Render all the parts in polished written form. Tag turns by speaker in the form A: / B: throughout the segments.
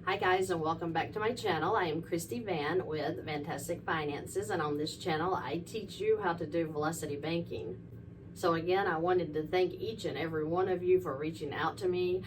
A: Hi guys, and welcome back to my channel. I am Christy Vann with Fantastic Finances, and on this channel I teach you how to do velocity banking. So again, I wanted to thank each and every one of you for reaching out to me,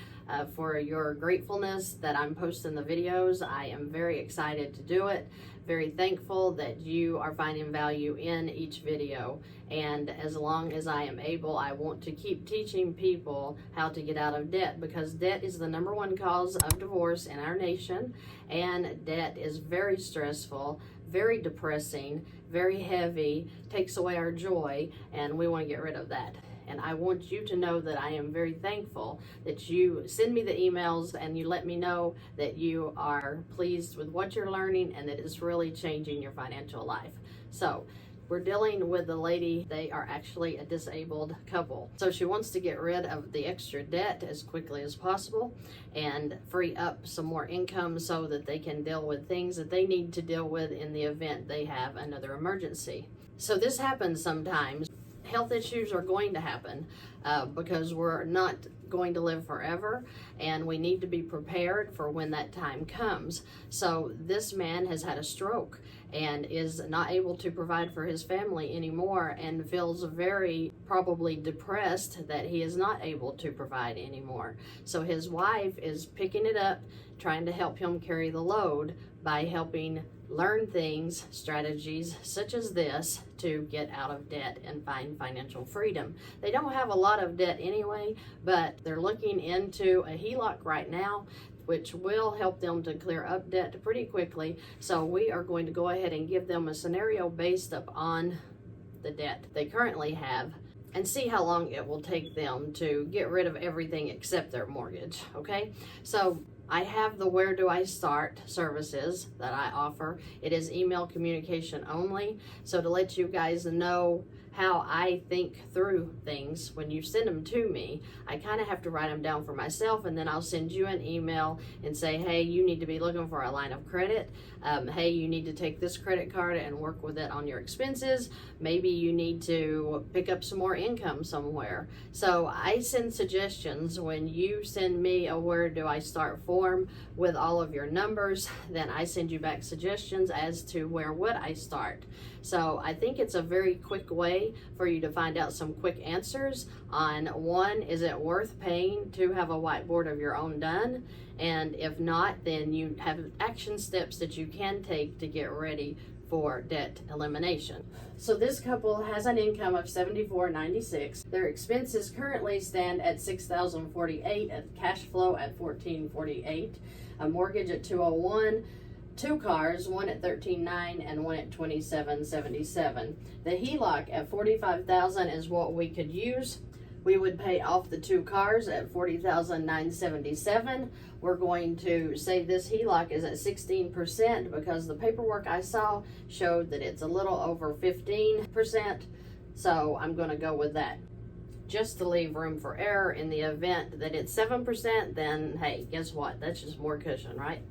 A: for your gratefulness that I'm posting the videos. I am very excited to do it. Very thankful that you are finding value in each video. And as long as I am able, I want to keep teaching people how to get out of debt, because debt is the #1 cause of divorce in our nation, and debt is very stressful, very depressing, very heavy, takes away our joy, and we want to get rid of that. And I want you to know that I am very thankful that you send me the emails and you let me know that you are pleased with what you're learning and that it's really changing your financial life. So we're dealing with a lady. They are actually a disabled couple. So she wants to get rid of the extra debt as quickly as possible and free up some more income so that they can deal with things that they need to deal with in the event they have another emergency. So this happens sometimes. Health issues are going to happen because we're not going to live forever, and we need to be prepared for when that time comes. So this man has had a stroke and is not able to provide for his family anymore, and feels very probably depressed that he is not able to provide anymore. So his wife is picking it up, trying to help him carry the load by helping learn things, strategies such as this, to get out of debt and find financial freedom. They don't have a lot of debt anyway, but they're looking into a HELOC right now, which will help them to clear up debt pretty quickly. So we are going to go ahead and give them a scenario based upon the debt they currently have and see how long it will take them to get rid of everything except their mortgage, okay? So I have the Where Do I Start services that I offer. It is email communication only. So to let you guys know how I think through things, when you send them to me, I kind of have to write them down for myself, and then I'll send you an email and say, hey, you need to be looking for a line of credit. Hey, you need to take this credit card and work with it on your expenses. Maybe you need to pick up some more income somewhere. So I send suggestions. When you send me a Where Do I Start form with all of your numbers, then I send you back suggestions as to where would I start. So I think it's a very quick way for you to find out some quick answers on, one, is it worth paying to have a whiteboard of your own done? And if not, then you have action steps that you can take to get ready for debt elimination. So this couple has an income of $74.96. Their expenses currently stand at $6,048, a cash flow at $1,448, a mortgage at $201, 2 cars, one at $13,900 and one at $27.77. The HELOC at $45,000 is what we could use. We would pay off the 2 cars at $40,977. We're going to say this HELOC is at 16% because the paperwork I saw showed that it's a little over 15%. So I'm going to go with that, just to leave room for error. In the event that it's 7%, then hey, guess what? That's just more cushion, right?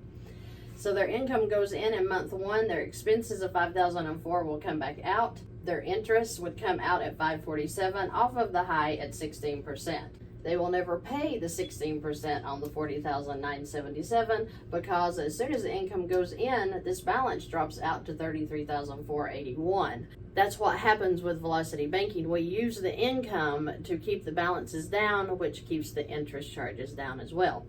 A: So their income goes in month 1. Their expenses of $5,004 will come back out. Their interest would come out at $547 off of the high at 16%. They will never pay the 16% on the $40,977 because as soon as the income goes in, this balance drops out to $33,481. That's what happens with velocity banking. We use the income to keep the balances down, which keeps the interest charges down as well.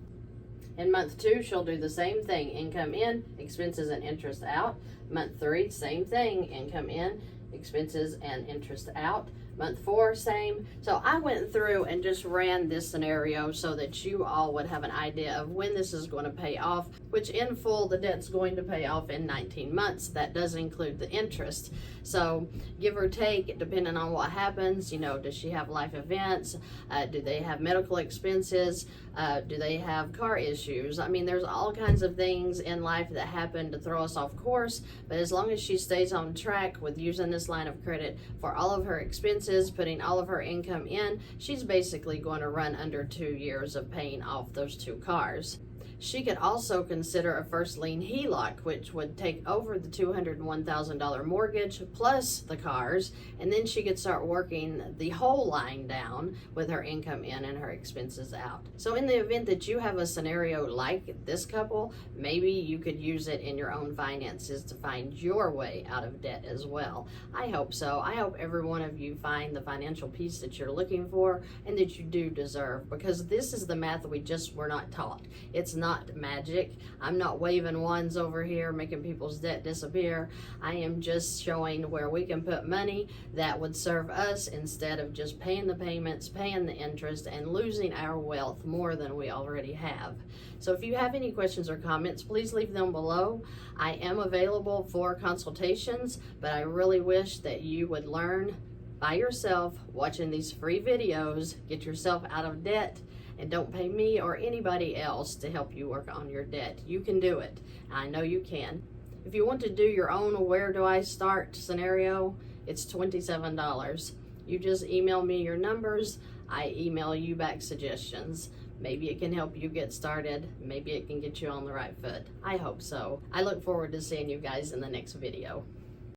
A: In month 2, she'll do the same thing. Income in, expenses and interest out. Month 3, same thing. Income in, expenses and interest out. Month 4, same. So I went through and just ran this scenario so that you all would have an idea of when this is going to pay off, which in full the debt's going to pay off in 19 months. That does include the interest. So give or take, depending on what happens, does she have life events? Do they have medical expenses? Do they have car issues? I mean, there's all kinds of things in life that happen to throw us off course, but as long as she stays on track with using this line of credit for all of her expenses, putting all of her income in, she's basically going to run under 2 years of paying off those 2 cars. She could also consider a first lien HELOC, which would take over the $201,000 mortgage plus the cars, and then she could start working the whole line down with her income in and her expenses out. So in the event that you have a scenario like this couple, maybe you could use it in your own finances to find your way out of debt as well. I hope so. I hope every one of you find the financial peace that you're looking for and that you do deserve, because this is the math we just were not taught. It's not magic. I'm not waving wands over here making people's debt disappear. I am just showing where we can put money that would serve us instead of just paying the payments, paying the interest, and losing our wealth more than we already have. So if you have any questions or comments, please leave them below. I am available for consultations, but I really wish that you would learn by yourself, watching these free videos, get yourself out of debt, and don't pay me or anybody else to help you work on your debt. You can do it. I know you can. If you want to do your own where do I start scenario, it's $27. You just email me your numbers. I email you back suggestions. Maybe it can help you get started. Maybe it can get you on the right foot. I hope so. I look forward to seeing you guys in the next video.